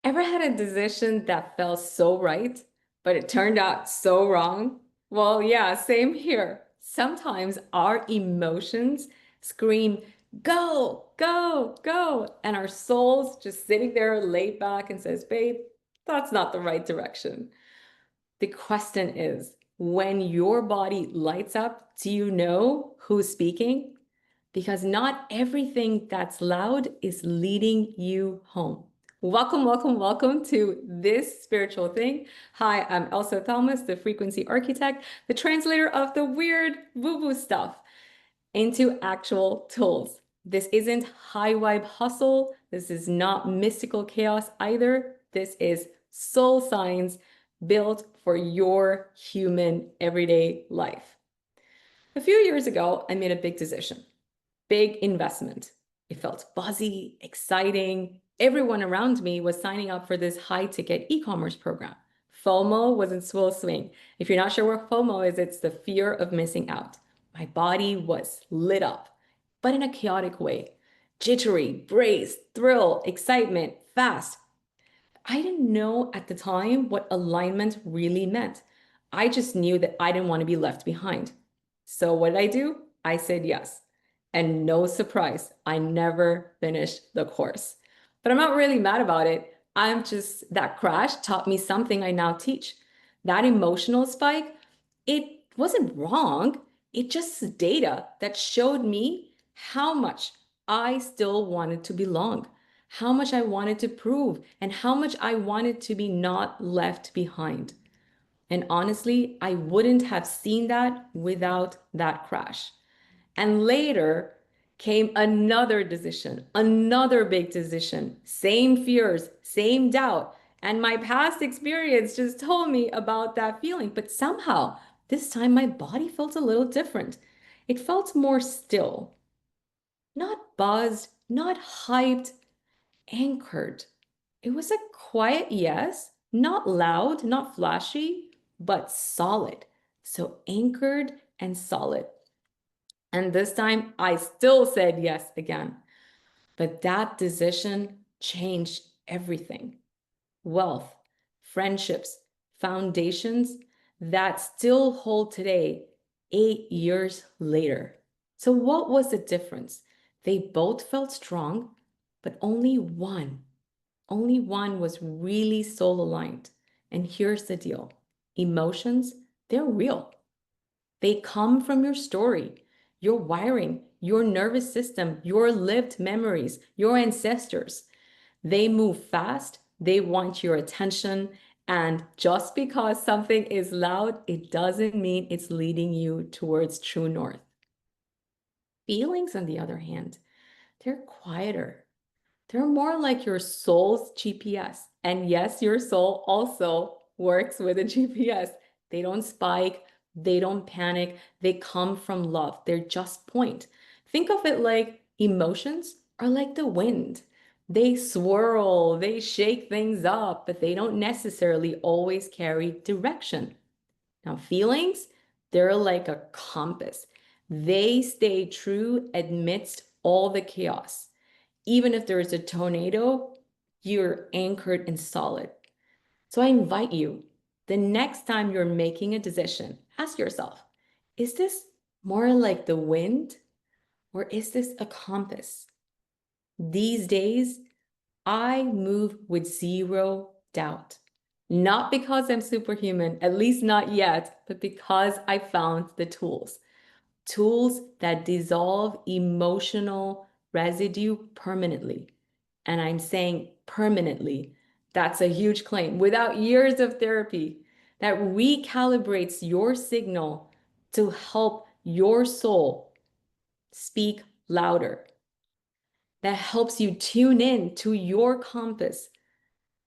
Ever had a decision that felt so right, but it turned out so wrong? Well, yeah, same here. Sometimes our emotions scream, go, go, go. And our soul's just sitting there laid back and says, babe, that's not the right direction. The question is, when your body lights up, do you know who's speaking? Because not everything that's loud is leading you home. Welcome, welcome, welcome to This Spiritual Thing. Hi, I'm Elsa Thomas, the frequency architect, the translator of the weird woo-woo stuff into actual tools. This isn't high vibe hustle. This is not mystical chaos either. This is soul science built for your human everyday life. A few years ago, I made a big decision. Big investment. It felt buzzy, exciting. Everyone around me was signing up for this high ticket e-commerce program. FOMO was in full swing. If you're not sure what FOMO is, it's the fear of missing out. My body was lit up, but in a chaotic way. Jittery, braced, thrill, excitement, fast. I didn't know at the time what alignment really meant. I just knew that I didn't want to be left behind. So what did I do? I said yes. And no surprise, I never finished the course. But I'm not really mad about it. I'm just, that crash taught me something I now teach. That emotional spike, it wasn't wrong. It just data that showed me how much I still wanted to belong, how much I wanted to prove, and how much I wanted to be not left behind. And honestly, I wouldn't have seen that without that crash. And later came another decision, another big decision, same fears, same doubt. And my past experience just told me about that feeling. But somehow, this time my body felt a little different. It felt more still, not buzzed, not hyped, anchored. It was a quiet yes, not loud, not flashy, but solid. So anchored and solid. And this time I still said yes again. But that decision changed everything. Wealth, friendships, foundations that still hold today, 8 years later. So, what was the difference? They both felt strong, but only one was really soul aligned. And here's the deal: emotions, they're real. They come from your story, your wiring, your nervous system, your lived memories, your ancestors. They move fast, they want your attention. And just because something is loud, it doesn't mean it's leading you towards true north. Feelings, on the other hand, they're quieter. They're more like your soul's GPS. And yes, your soul also works with a GPS. They don't spike, they don't panic, they come from love. They're just point. Think of it like emotions are like the wind. They swirl, they shake things up, but they don't necessarily always carry direction. Now, feelings, they're like a compass. They stay true amidst all the chaos. Even if there is a tornado, you're anchored and solid. So I invite you, the next time you're making a decision, ask yourself, is this more like the wind or is this a compass? These days, I move with zero doubt. Not because I'm superhuman, at least not yet, but because I found the tools. Tools that dissolve emotional residue permanently. And I'm saying permanently. That's a huge claim. Without years of therapy, that recalibrates your signal to help your soul speak louder, that helps you tune in to your compass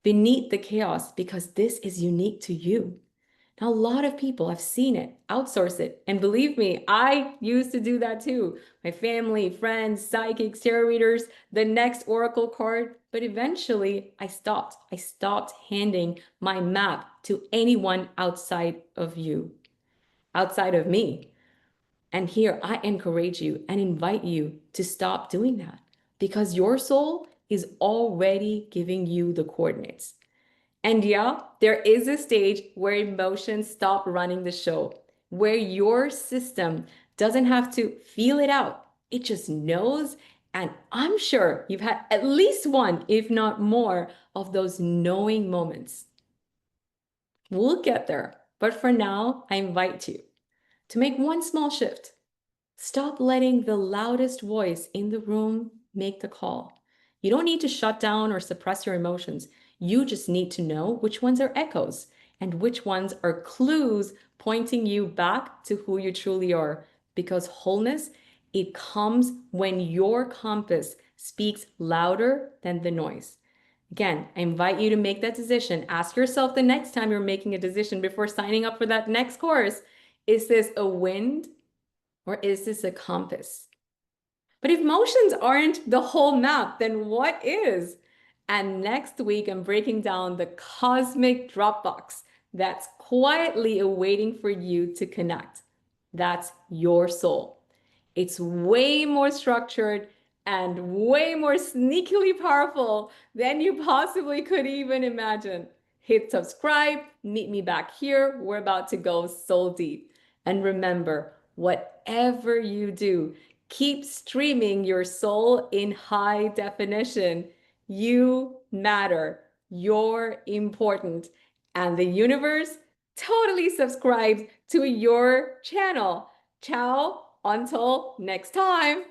beneath the chaos because this is unique to you. Now, a lot of people have seen it, outsource it. And believe me, I used to do that too. My family, friends, psychics, tarot readers, the next oracle card. But eventually I stopped. I stopped handing my map to anyone outside of you, outside of me. And here I encourage you and invite you to stop doing that because your soul is already giving you the coordinates. And yeah, there is a stage where emotions stop running the show, where your system doesn't have to feel it out. It just knows. And I'm sure you've had at least one, if not more, of those knowing moments. We'll get there. But for now, I invite you to make one small shift. Stop letting the loudest voice in the room make the call. You don't need to shut down or suppress your emotions. You just need to know which ones are echoes and which ones are clues pointing you back to who you truly are. Because wholeness, it comes when your compass speaks louder than the noise. Again, I invite you to make that decision. Ask yourself the next time you're making a decision before signing up for that next course, is this a wind or is this a compass? But if motions aren't the whole map, then what is? And next week, I'm breaking down the cosmic Dropbox that's quietly awaiting for you to connect. That's your soul. It's way more structured and way more sneakily powerful than you possibly could even imagine. Hit subscribe, meet me back here. We're about to go soul deep. And remember, whatever you do, keep streaming your soul in high definition. You matter. You're important. And the universe totally subscribes to your channel. Ciao, until next time.